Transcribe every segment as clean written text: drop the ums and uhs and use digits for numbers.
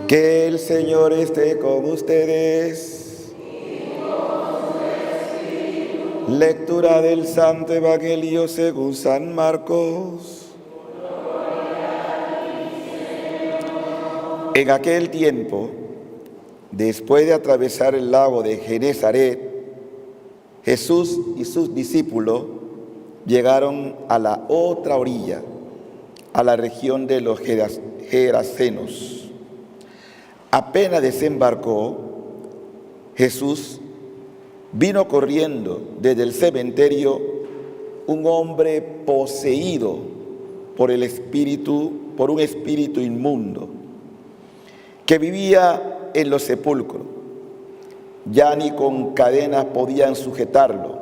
Que el Señor esté con ustedes. Lectura del Santo Evangelio según San Marcos. En aquel tiempo, después de atravesar el lago de Genezaret, Jesús y sus discípulos llegaron a la otra orilla, a la región de los Gerasenos. Apenas desembarcó, Jesús vino corriendo desde el cementerio un hombre poseído por un espíritu inmundo, que vivía en los sepulcros. Ya ni con cadenas podían sujetarlo.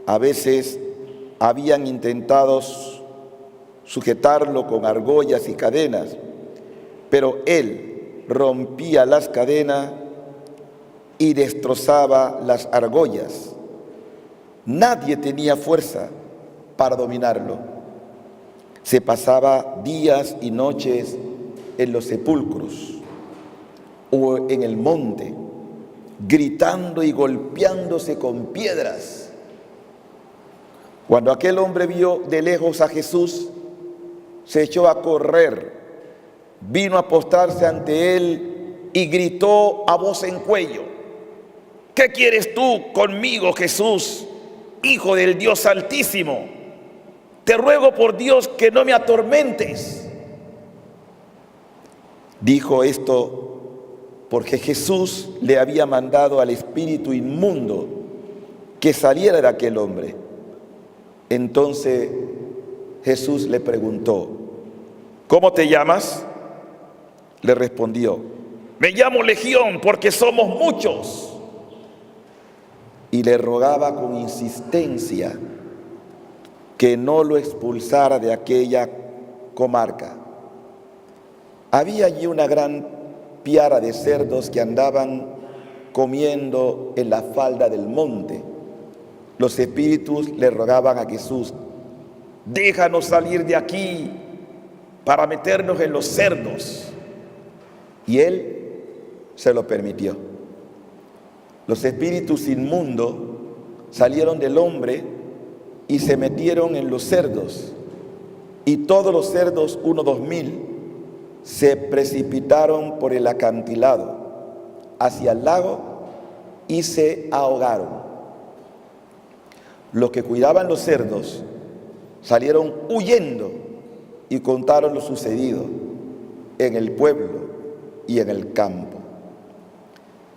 A veces habían intentado sujetarlo con argollas y cadenas, pero él rompía las cadenas y destrozaba las argollas. Nadie tenía fuerza para dominarlo. Se pasaba días y noches en los sepulcros o en el monte, gritando y golpeándose con piedras. Cuando aquel hombre vio de lejos a Jesús, se echó a correr, vino a postrarse ante él y gritó a voz en cuello: ¿qué quieres tú conmigo, Jesús, Hijo del Dios Altísimo? Te ruego por Dios que no me atormentes. Dijo esto porque Jesús le había mandado al espíritu inmundo que saliera de aquel hombre. Entonces Jesús le preguntó: ¿cómo te llamas? Le respondió: me llamo Legión, porque somos muchos. Y le rogaba con insistencia que no lo expulsara de aquella comarca. Había allí una gran piara de cerdos que andaban comiendo en la falda del monte. Los espíritus le rogaban a Jesús: déjanos salir de aquí para meternos en los cerdos. Y él se lo permitió. Los espíritus inmundos salieron del hombre y se metieron en los cerdos. Y todos los cerdos, 2,000, se precipitaron por el acantilado hacia el lago y se ahogaron. Los que cuidaban los cerdos salieron huyendo y contaron lo sucedido en el pueblo y en el campo.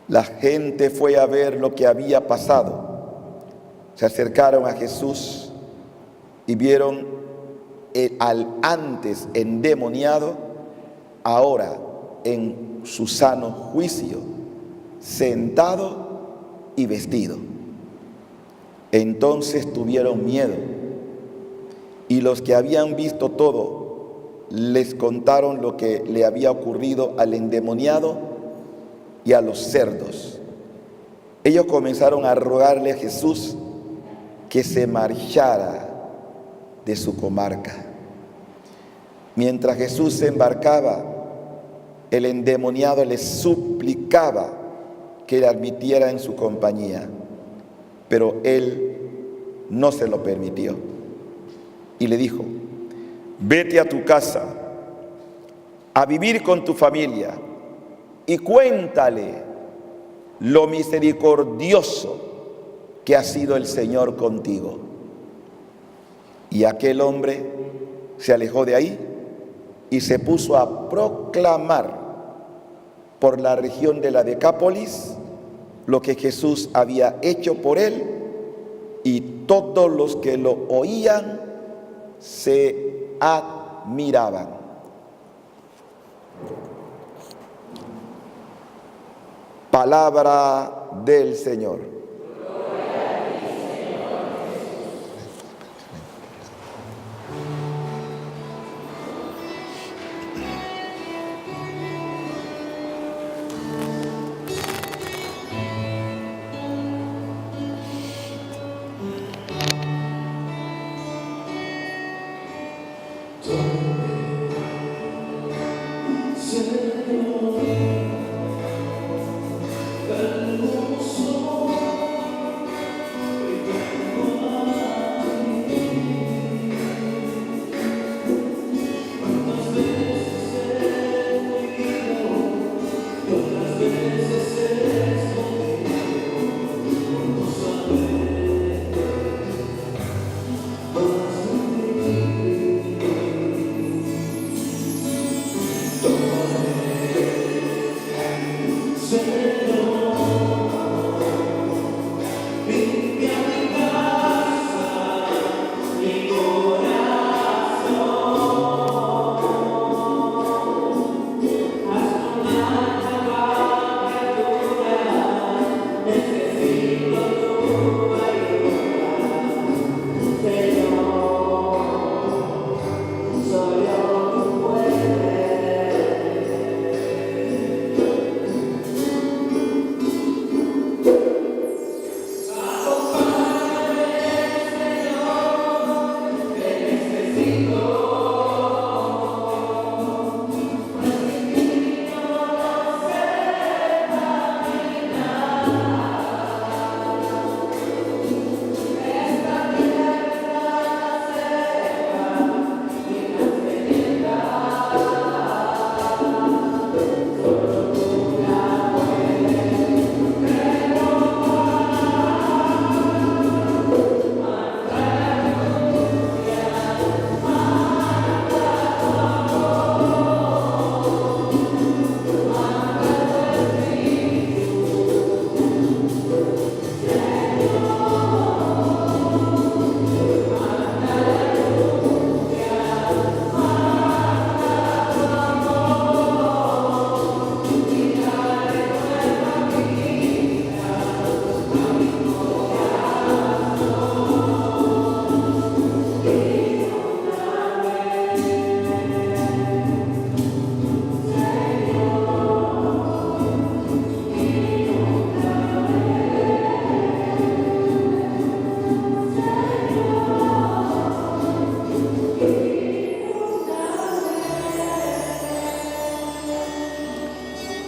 La gente fue a ver lo que había pasado. Se acercaron a Jesús y vieron al antes endemoniado, ahora en su sano juicio, sentado y vestido. Entonces tuvieron miedo, y los que habían visto todo les contaron lo que le había ocurrido al endemoniado y a los cerdos. Ellos comenzaron a rogarle a Jesús que se marchara de su comarca. Mientras Jesús se embarcaba, el endemoniado le suplicaba que le admitiera en su compañía, pero él no se lo permitió y le dijo: vete a tu casa, a vivir con tu familia, y cuéntale lo misericordioso que ha sido el Señor contigo. Y aquel hombre se alejó de ahí y se puso a proclamar por la región de la Decápolis lo que Jesús había hecho por él, y todos los que lo oían se admiraban. Palabra del Señor. Señor.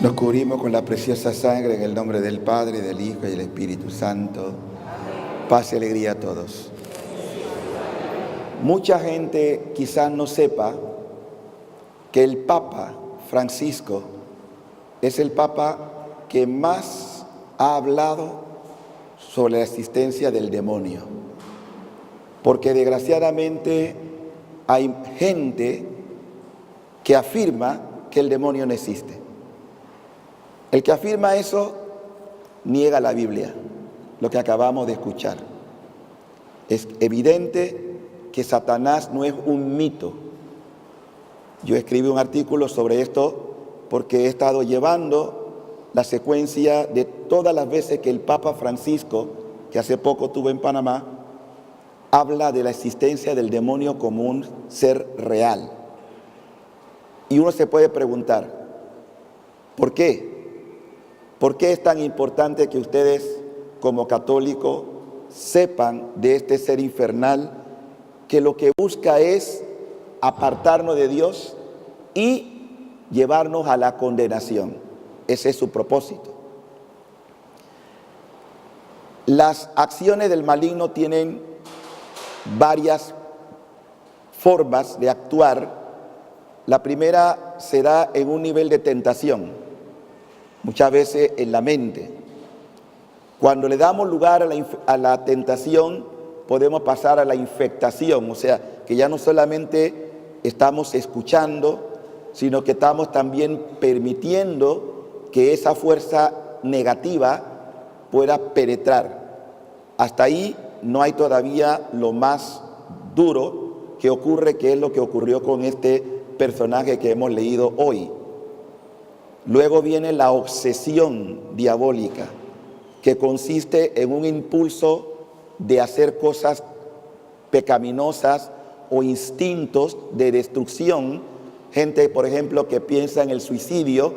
Nos cubrimos con la preciosa sangre en el nombre del Padre, del Hijo y del Espíritu Santo. Paz y alegría a todos. Mucha gente quizás no sepa que el Papa Francisco es el Papa que más ha hablado sobre la existencia del demonio. Porque desgraciadamente hay gente que afirma que el demonio no existe. El que afirma eso niega la Biblia, lo que acabamos de escuchar. Es evidente que Satanás no es un mito. Yo escribí un artículo sobre esto porque he estado llevando la secuencia de todas las veces que el Papa Francisco, que hace poco estuvo en Panamá, habla de la existencia del demonio como un ser real. Y uno se puede preguntar, ¿por qué? ¿Por qué es tan importante que ustedes, como católicos, sepan de este ser infernal que lo que busca es apartarnos de Dios y llevarnos a la condenación? Ese es su propósito. Las acciones del maligno tienen varias formas de actuar. La primera se da en un nivel de tentación, muchas veces en la mente. Cuando le damos lugar a la tentación, podemos pasar a la infectación, o sea, que ya no solamente estamos escuchando, sino que estamos también permitiendo que esa fuerza negativa pueda penetrar. Hasta ahí no hay todavía lo más duro que ocurre, que es lo que ocurrió con este personaje que hemos leído hoy. Luego viene la obsesión diabólica, que consiste en un impulso de hacer cosas pecaminosas o instintos de destrucción. Gente, por ejemplo, que piensa en el suicidio.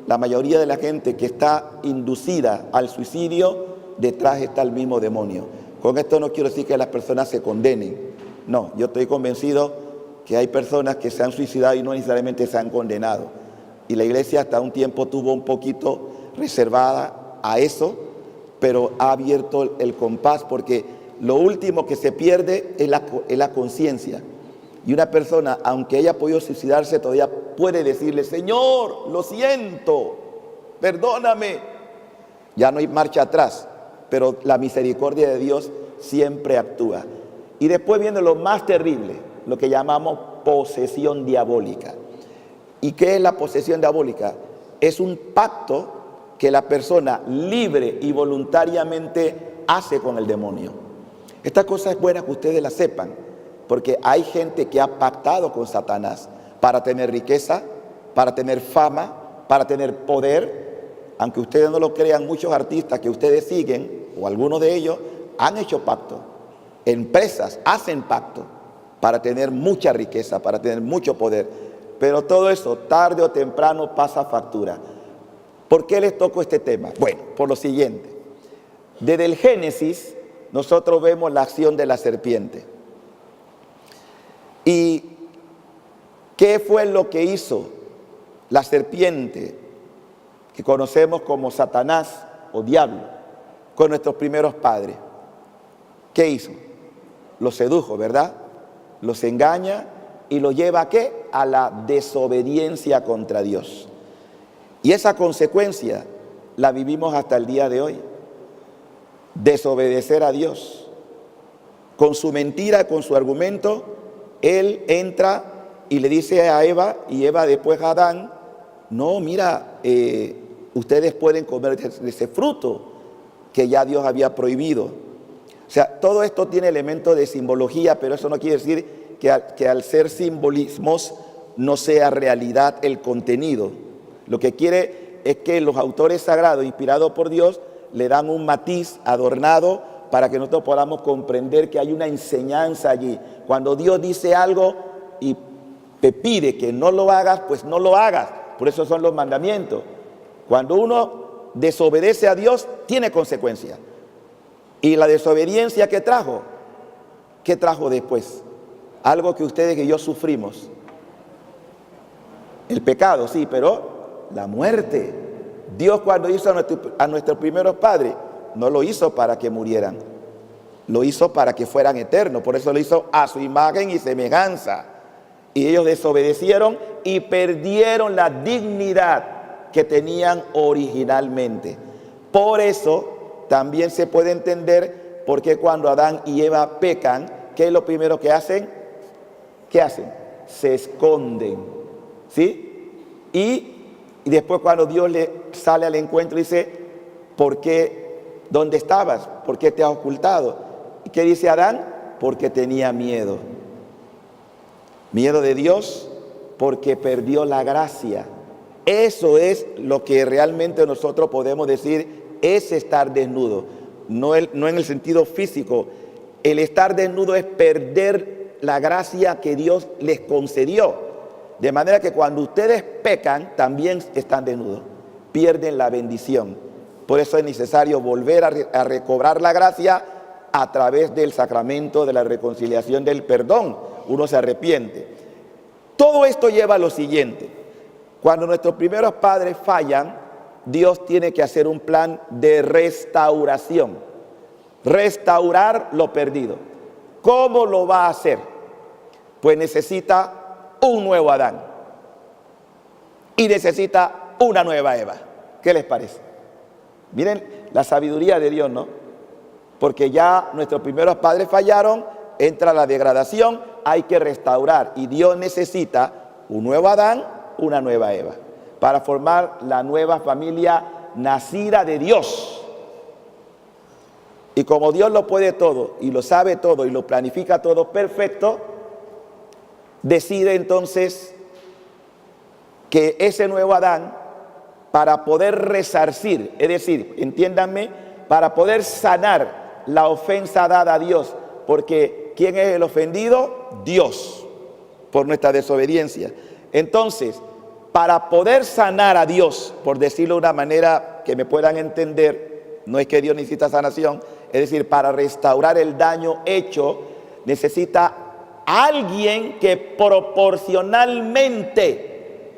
La mayoría de la gente que está inducida al suicidio, detrás está el mismo demonio. Con esto no quiero decir que las personas se condenen. No, yo estoy convencido que hay personas que se han suicidado y no necesariamente se han condenado. Y la iglesia hasta un tiempo tuvo un poquito reservada a eso, pero ha abierto el compás, porque lo último que se pierde es la conciencia. Y una persona, aunque haya podido suicidarse, todavía puede decirle: Señor, lo siento, perdóname. Ya no hay marcha atrás, pero la misericordia de Dios siempre actúa. Y después viene lo más terrible, lo que llamamos posesión diabólica. ¿Y qué es la posesión diabólica? Es un pacto que la persona libre y voluntariamente hace con el demonio. Esta cosa es buena que ustedes la sepan, porque hay gente que ha pactado con Satanás para tener riqueza, para tener fama, para tener poder. Aunque ustedes no lo crean, muchos artistas que ustedes siguen, o algunos de ellos, han hecho pacto. Empresas hacen pacto para tener mucha riqueza, para tener mucho poder. Pero todo eso, tarde o temprano, pasa factura. ¿Por qué les toco este tema? Bueno, por lo siguiente. Desde el Génesis, nosotros vemos la acción de la serpiente. ¿Y qué fue lo que hizo la serpiente, que conocemos como Satanás o diablo, con nuestros primeros padres? ¿Qué hizo? Los sedujo, ¿verdad? Los engaña y los lleva ¿a qué? A la desobediencia contra Dios. Y esa consecuencia la vivimos hasta el día de hoy. Desobedecer a Dios. Con su mentira, con su argumento, él entra y le dice a Eva, y Eva después a Adán: no, mira, ustedes pueden comer de ese fruto que ya Dios había prohibido. O sea, todo esto tiene elementos de simbología, pero eso no quiere decir que al ser simbolismos no sea realidad el contenido. Lo que quiere es que los autores sagrados, inspirados por Dios, le dan un matiz adornado para que nosotros podamos comprender que hay una enseñanza allí. Cuando Dios dice algo y te pide que no lo hagas, pues no lo hagas. Por eso son los mandamientos. Cuando uno desobedece a Dios, tiene consecuencias. Y la desobediencia que trajo, ¿qué trajo después? Algo que ustedes y yo sufrimos. El pecado, sí, pero la muerte. Dios cuando hizo a nuestros primeros padres, no lo hizo para que murieran, lo hizo para que fueran eternos. Por eso lo hizo a su imagen y semejanza. Y ellos desobedecieron y perdieron la dignidad que tenían originalmente. Por eso también se puede entender por qué cuando Adán y Eva pecan, ¿qué es lo primero que hacen? ¿Qué hacen? Se esconden, ¿sí? Y después cuando Dios le sale al encuentro dice, ¿por qué? ¿Dónde estabas? ¿Por qué te has ocultado? ¿Y qué dice Adán? Porque tenía miedo. Miedo de Dios porque perdió la gracia. Eso es lo que realmente nosotros podemos decir es estar desnudo. No en el sentido físico. El estar desnudo es perder la gracia que Dios les concedió. De manera que cuando ustedes pecan, también están desnudos. Pierden la bendición. Por eso es necesario volver a recobrar la gracia a través del sacramento de la reconciliación del perdón. Uno se arrepiente. Todo esto lleva a lo siguiente. Cuando nuestros primeros padres fallan, Dios tiene que hacer un plan de restauración. Restaurar lo perdido. ¿Cómo lo va a hacer? Pues necesita un nuevo Adán. Y necesita una nueva Eva. ¿Qué les parece? Miren la sabiduría de Dios, ¿no? Porque ya nuestros primeros padres fallaron, entra la degradación, hay que restaurar. Y Dios necesita un nuevo Adán, una nueva Eva, para formar la nueva familia nacida de Dios. Y como Dios lo puede todo, y lo sabe todo, y lo planifica todo perfecto, decide entonces que ese nuevo Adán, para poder resarcir, es decir, entiéndanme, para poder sanar la ofensa dada a Dios, porque ¿quién es el ofendido? Dios, por nuestra desobediencia. Entonces, para poder sanar a Dios, por decirlo de una manera que me puedan entender, no es que Dios necesita sanación, es decir, para restaurar el daño hecho, necesita alguien que proporcionalmente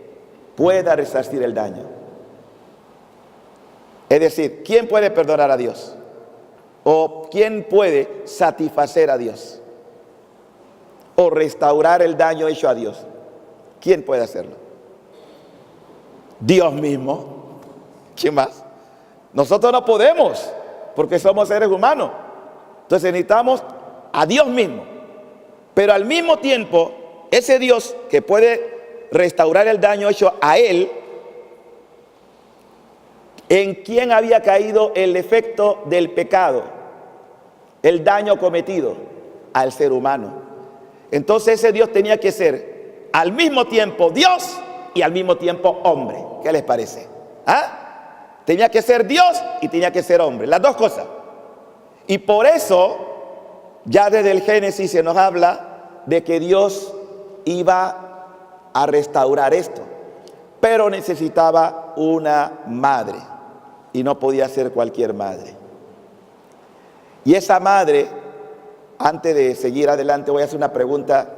pueda resarcir el daño. Es decir, ¿quién puede perdonar a Dios? ¿O quién puede satisfacer a Dios? ¿O restaurar el daño hecho a Dios? ¿Quién puede hacerlo? Dios mismo. ¿Quién más? Nosotros no podemos, porque somos seres humanos. Entonces necesitamos a Dios mismo. Pero al mismo tiempo, ese Dios que puede restaurar el daño hecho a Él, ¿en quién había caído el efecto del pecado? El daño cometido al ser humano. Entonces ese Dios tenía que ser al mismo tiempo Dios y al mismo tiempo hombre. ¿Qué les parece? ¿Ah? Tenía que ser Dios y tenía que ser hombre. Las dos cosas. Y por eso, ya desde el Génesis se nos habla de que Dios iba a restaurar esto. Pero necesitaba una madre. Y no podía ser cualquier madre. Y esa madre, antes de seguir adelante, voy a hacer una pregunta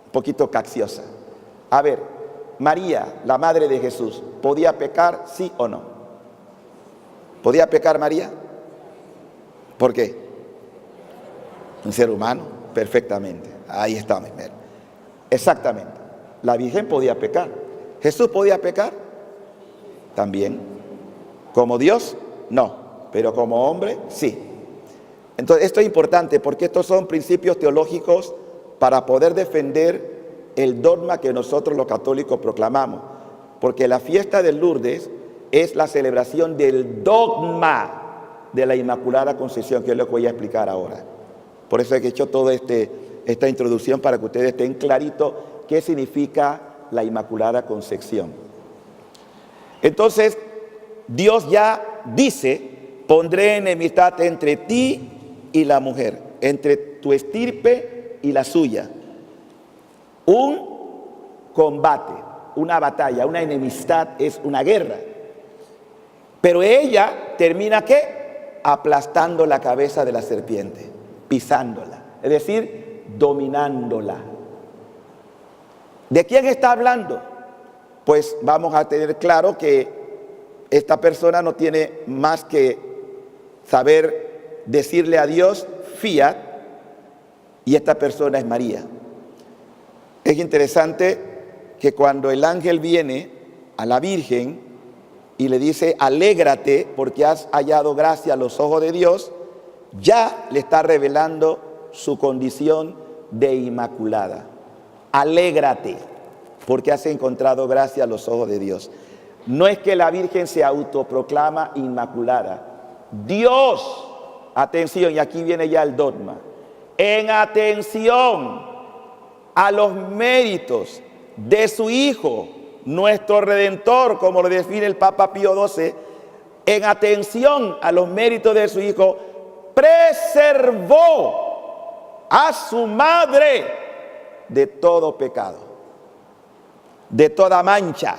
un poquito capciosa. A ver, María, la madre de Jesús, ¿podía pecar, sí o no? ¿Podía pecar María? ¿Por qué? Un ser humano, perfectamente. Ahí está, exactamente. La Virgen podía pecar. ¿Jesús podía pecar? También. ¿Como Dios? No. Pero como hombre, sí. Entonces, esto es importante porque estos son principios teológicos para poder defender el dogma que nosotros los católicos proclamamos. Porque la fiesta de Lourdes es la celebración del dogma de la Inmaculada Concepción, que es lo que voy a explicar ahora. Por eso he hecho toda esta introducción para que ustedes estén claritos qué significa la Inmaculada Concepción. Entonces, Dios ya dice, pondré enemistad entre ti y la mujer, entre tu estirpe y la suya. Un combate, una batalla, una enemistad es una guerra. Pero ella termina ¿qué? Aplastando la cabeza de la serpiente, pisándola, es decir, dominándola. ¿De quién está hablando? Pues vamos a tener claro que esta persona no tiene más que saber decirle a Dios fiat, y esta persona es María. Es interesante que cuando el ángel viene a la Virgen y le dice, alégrate porque has hallado gracia a los ojos de Dios, ya le está revelando su condición de inmaculada. Alégrate porque has encontrado gracia a los ojos de Dios. No es que la Virgen se autoproclama inmaculada. Dios, atención, y aquí viene ya el dogma, en atención a los méritos de su Hijo, nuestro Redentor, como lo define el Papa Pío XII, en atención a los méritos de su Hijo, preservó a su madre de todo pecado, de toda mancha.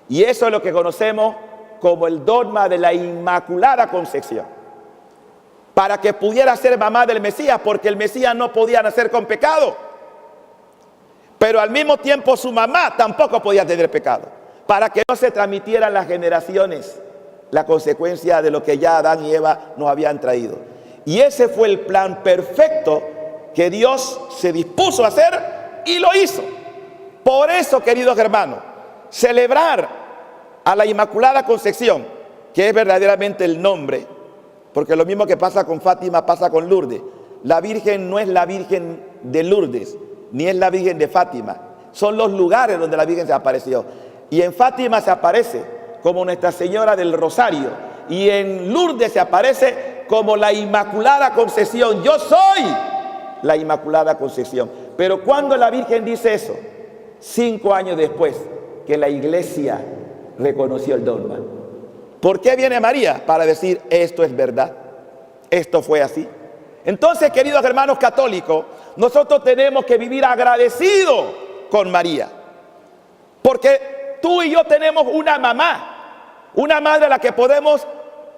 Y eso es lo que conocemos como el dogma de la Inmaculada Concepción, para que pudiera ser mamá del Mesías, porque el Mesías no podía nacer con pecado, pero al mismo tiempo su mamá tampoco podía tener pecado, para que no se transmitieran las generaciones la consecuencia de lo que ya Adán y Eva nos habían traído. Y ese fue el plan perfecto que Dios se dispuso a hacer y lo hizo. Por eso, queridos hermanos, celebrar a la Inmaculada Concepción, que es verdaderamente el nombre, porque lo mismo que pasa con Fátima pasa con Lourdes. La Virgen no es la Virgen de Lourdes, ni es la Virgen de Fátima. Son los lugares donde la Virgen se apareció. Y en Fátima se aparece como Nuestra Señora del Rosario, y en Lourdes se aparece como la Inmaculada Concepción. Yo soy la Inmaculada Concepción. Pero cuando la Virgen dice eso, 5 años después que la Iglesia reconoció el dogma. ¿Por qué viene María? Para decir, esto es verdad, esto fue así. Entonces, queridos hermanos católicos, nosotros tenemos que vivir agradecidos con María, porque tú y yo tenemos una mamá, una madre a la que podemos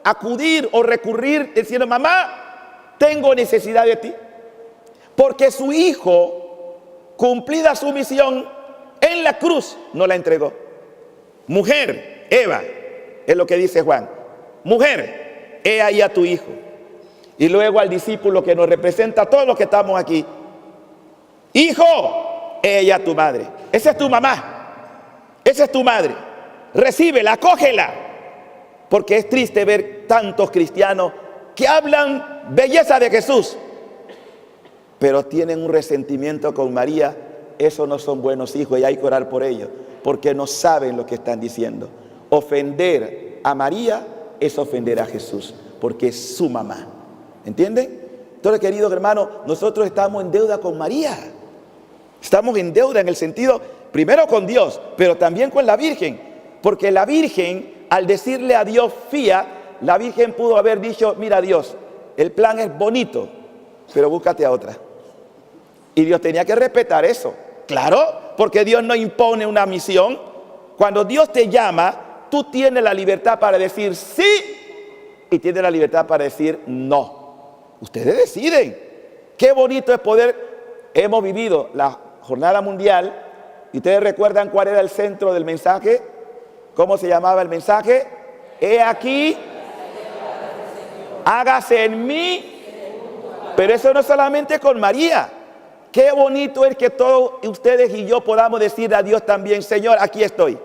acudir o recurrir diciendo, mamá, tengo necesidad de ti, porque su Hijo, cumplida su misión en la cruz, nos la entregó. Mujer, Eva, es lo que dice Juan, mujer, he ahí a tu hijo. Y luego al discípulo que nos representa a todos los que estamos aquí, hijo, he ahí a tu madre. Esa es tu mamá, esa es tu madre. Recíbela, acógela, porque es triste ver tantos cristianos que hablan belleza de Jesús, pero tienen un resentimiento con María. Esos no son buenos hijos y hay que orar por ellos, porque no saben lo que están diciendo. Ofender a María es ofender a Jesús, porque es su mamá. ¿Entienden? Entonces, queridos hermanos, nosotros estamos en deuda con María. Estamos en deuda en el sentido, primero con Dios, pero también con la Virgen. Porque la Virgen, al decirle a Dios fía, la Virgen pudo haber dicho, mira Dios, el plan es bonito, pero búscate a otra. Y Dios tenía que respetar eso. Claro, porque Dios no impone una misión. Cuando Dios te llama, tú tienes la libertad para decir sí y tienes la libertad para decir no. Ustedes deciden. Qué bonito es poder. Hemos vivido la jornada mundial y ustedes recuerdan cuál era el centro del mensaje. ¿Cómo se llamaba el mensaje? He aquí, hágase en mí. Pero eso no solamente con María. Qué bonito es que todos ustedes y yo podamos decir a Dios también, Señor, aquí estoy.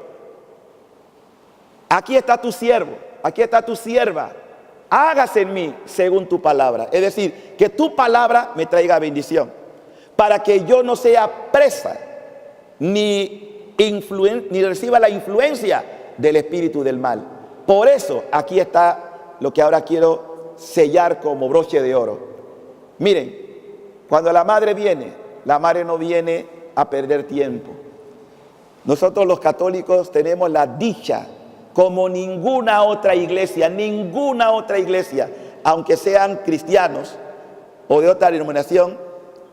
Aquí está tu siervo, aquí está tu sierva. Hágase en mí según tu palabra. Es decir, que tu palabra me traiga bendición, para que yo no sea presa ni reciba la influencia del espíritu del mal. Por eso aquí está lo que ahora quiero sellar como broche de oro. Miren, cuando la madre no viene a perder tiempo. Nosotros los católicos tenemos la dicha, como ninguna otra iglesia, aunque sean cristianos o de otra denominación,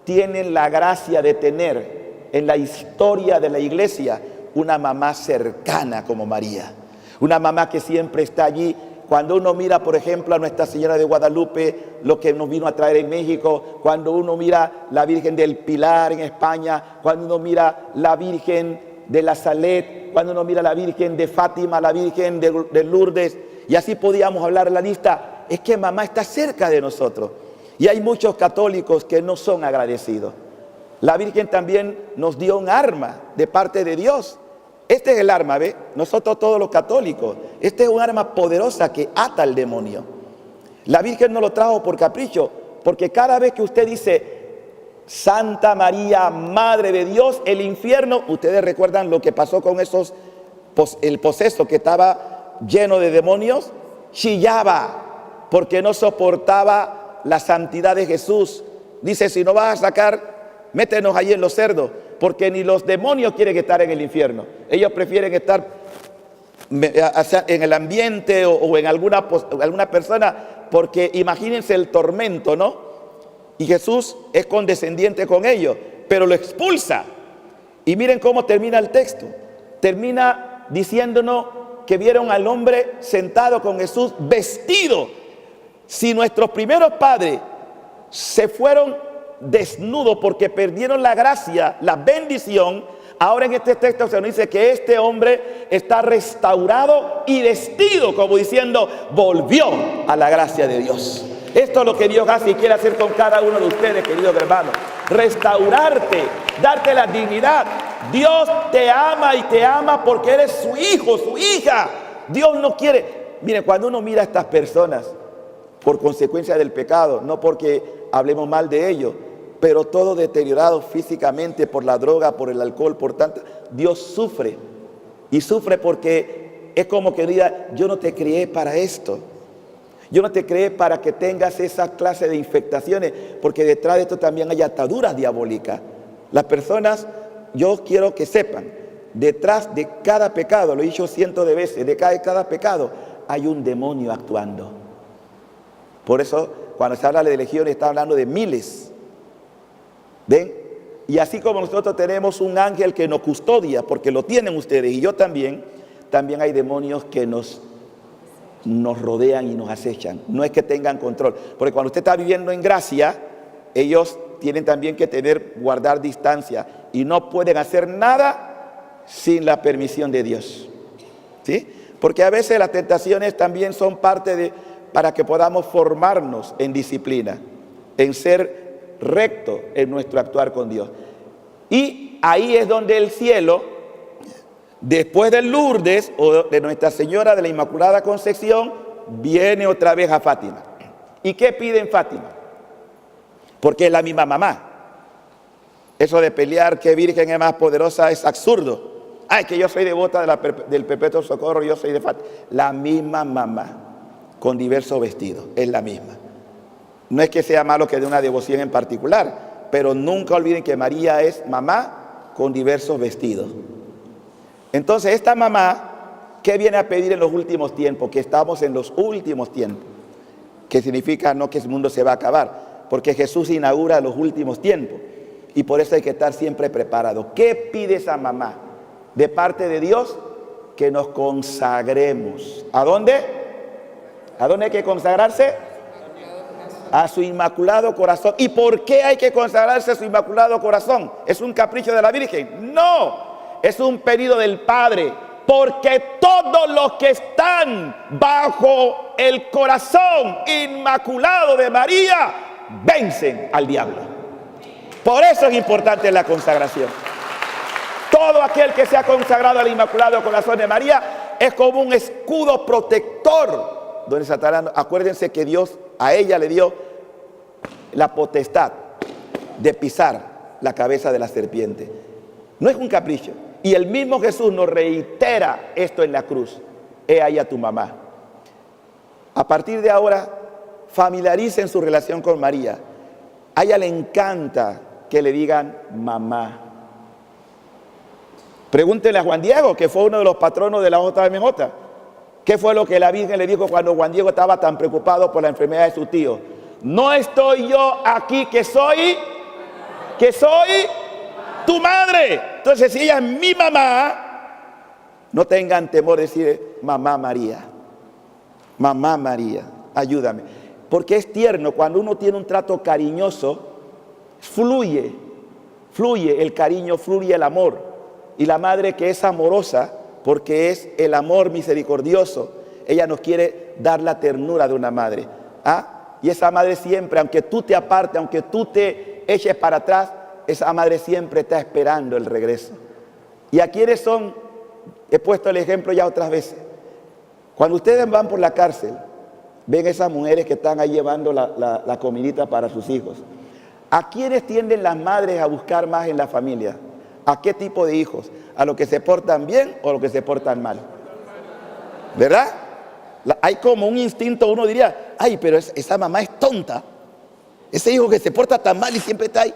tienen la gracia de tener en la historia de la iglesia una mamá cercana como María. Una mamá que siempre está allí. Cuando uno mira, por ejemplo, a Nuestra Señora de Guadalupe, lo que nos vino a traer en México, cuando uno mira la Virgen del Pilar en España, cuando uno mira la Virgen de la Salet, cuando uno mira a la Virgen de Fátima, la Virgen de Lourdes, y así podíamos hablar la lista. Es que mamá está cerca de nosotros. Y hay muchos católicos que no son agradecidos. La Virgen también nos dio un arma de parte de Dios. Este es el arma, ¿ve? Nosotros todos los católicos. Este es un arma poderosa que ata al demonio. La Virgen no lo trajo por capricho, porque cada vez que usted dice Santa María, Madre de Dios, el infierno, ustedes recuerdan lo que pasó con el poseso que estaba lleno de demonios, chillaba porque no soportaba la santidad de Jesús. Dice, si no vas a sacar, métenos allí en los cerdos, porque ni los demonios quieren estar en el infierno. Ellos prefieren estar en el ambiente o en alguna persona, porque imagínense el tormento, ¿no? Y Jesús es condescendiente con ellos, pero lo expulsa. Y miren cómo termina el texto. Termina diciéndonos que vieron al hombre sentado con Jesús vestido. Si nuestros primeros padres se fueron desnudos porque perdieron la gracia, la bendición, ahora en este texto se nos dice que este hombre está restaurado y vestido, como diciendo, volvió a la gracia de Dios. Esto es lo que Dios hace y quiere hacer con cada uno de ustedes, queridos hermanos. Restaurarte, darte la dignidad. Dios te ama porque eres su hijo, su hija. Dios no quiere. Miren, cuando uno mira a estas personas por consecuencia del pecado, no porque hablemos mal de ellos, pero todo deteriorado físicamente por la droga, por el alcohol, por tanto, Dios sufre. Y sufre porque es como que diga, yo no te crié para esto. Yo no te creé para que tengas esa clase de infectaciones, porque detrás de esto también hay ataduras diabólicas. Las personas, yo quiero que sepan, detrás de cada pecado, lo he dicho cientos de veces, de cada pecado hay un demonio actuando. Por eso, cuando se habla de legiones, está hablando de miles. ¿Ven? Y así como nosotros tenemos un ángel que nos custodia, porque lo tienen ustedes y yo también hay demonios que nos rodean y nos acechan. No es que tengan control, porque cuando usted está viviendo en gracia, ellos tienen también que guardar distancia y no pueden hacer nada sin la permisión de Dios. ¿Sí? Porque a veces las tentaciones también son parte para que podamos formarnos en disciplina, en ser recto en nuestro actuar con Dios. Y ahí es donde el cielo, después de Lourdes o de Nuestra Señora de la Inmaculada Concepción, viene otra vez a Fátima. ¿Y qué pide en Fátima? Porque es la misma mamá. Eso de pelear qué virgen es más poderosa es absurdo. Ay, que yo soy devota del Perpetuo Socorro, yo soy de Fátima. La misma mamá, con diversos vestidos, es la misma. No es que sea malo que dé una devoción en particular, pero nunca olviden que María es mamá con diversos vestidos. Entonces esta mamá, ¿qué viene a pedir en los últimos tiempos? Que estamos en los últimos tiempos. Que significa no que el mundo se va a acabar, porque Jesús inaugura los últimos tiempos. Y por eso hay que estar siempre preparado. ¿Qué pide esa mamá? De parte de Dios, que nos consagremos. ¿A dónde? ¿A dónde hay que consagrarse? A su Inmaculado Corazón. ¿Y por qué hay que consagrarse a su Inmaculado Corazón? ¿Es un capricho de la Virgen? No, es un pedido del Padre, porque todos los que están bajo el corazón inmaculado de María vencen al diablo. Por eso es importante la consagración. Todo aquel que se ha consagrado al Inmaculado Corazón de María es como un escudo protector donde Satanás, acuérdense que Dios a ella le dio la potestad de pisar la cabeza de la serpiente. No es un capricho. Y el mismo Jesús nos reitera esto en la cruz. He ahí a tu mamá. A partir de ahora, familiaricen su relación con María. A ella le encanta que le digan mamá. Pregúntenle a Juan Diego, que fue uno de los patronos de la JMJ. ¿Qué fue lo que la Virgen le dijo cuando Juan Diego estaba tan preocupado por la enfermedad de su tío? No estoy yo aquí, que soy tu madre. Entonces, si ella es mi mamá, no tengan temor de decir, mamá María, ayúdame. Porque es tierno, cuando uno tiene un trato cariñoso, fluye el cariño, fluye el amor. Y la madre que es amorosa, porque es el amor misericordioso, ella nos quiere dar la ternura de una madre. ¿Ah? Y esa madre siempre, aunque tú te apartes, aunque tú te eches para atrás, esa madre siempre está esperando el regreso. ¿Y a quiénes son? He puesto el ejemplo ya otras veces. Cuando ustedes van por la cárcel, ven esas mujeres que están ahí llevando la comidita para sus hijos. ¿A quiénes tienden las madres a buscar más en la familia? ¿A qué tipo de hijos? ¿A los que se portan bien o a los que se portan mal? ¿Verdad? Hay como un instinto, uno diría, ay, pero esa mamá es tonta. Ese hijo que se porta tan mal y siempre está ahí.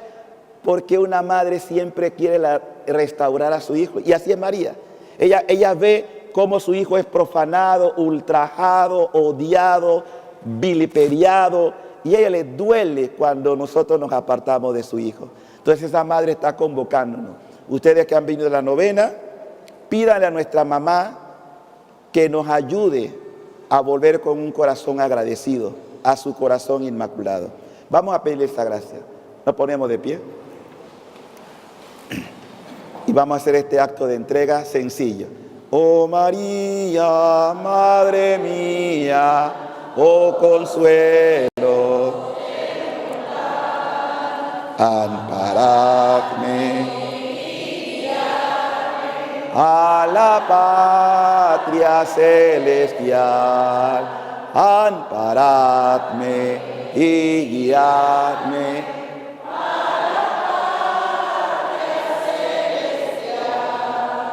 Porque una madre siempre quiere restaurar a su hijo. Y así es María. Ella ve cómo su hijo es profanado, ultrajado, odiado, viliperiado. Y a ella le duele cuando nosotros nos apartamos de su hijo. Entonces esa madre está convocándonos. Ustedes que han venido a la novena, pídanle a nuestra mamá que nos ayude a volver con un corazón agradecido a su corazón inmaculado. Vamos a pedirle esa gracia. Nos ponemos de pie. Y vamos a hacer este acto de entrega sencillo. Oh María, Madre mía, oh consuelo, amparadme a la patria celestial, amparadme y guiadme.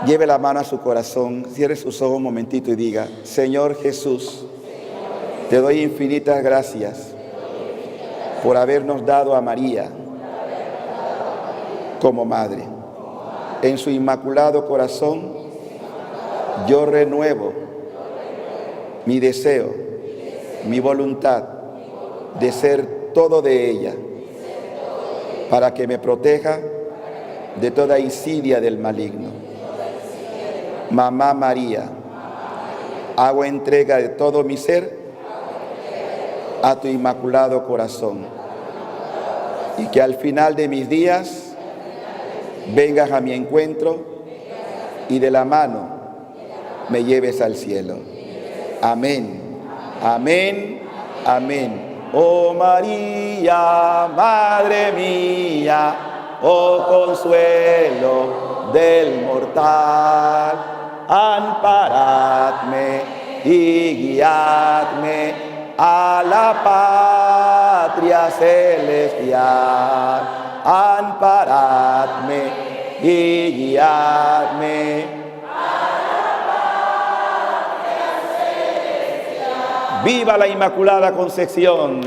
Lleve la mano a su corazón, cierre sus ojos un momentito y diga, Señor Jesús, te doy infinitas gracias por habernos dado a María como madre. En su inmaculado corazón, yo renuevo mi deseo, mi voluntad de ser todo de ella, para que me proteja de toda insidia del maligno. Mamá María, hago entrega de todo mi ser a tu inmaculado corazón, y que al final de mis días vengas a mi encuentro y de la mano me lleves al cielo. Amén, amén, amén. Oh María, Madre mía, oh consuelo del mortal, amparadme y guiadme a la patria celestial, amparadme y guiadme a la patria celestial. ¡Viva la Inmaculada Concepción!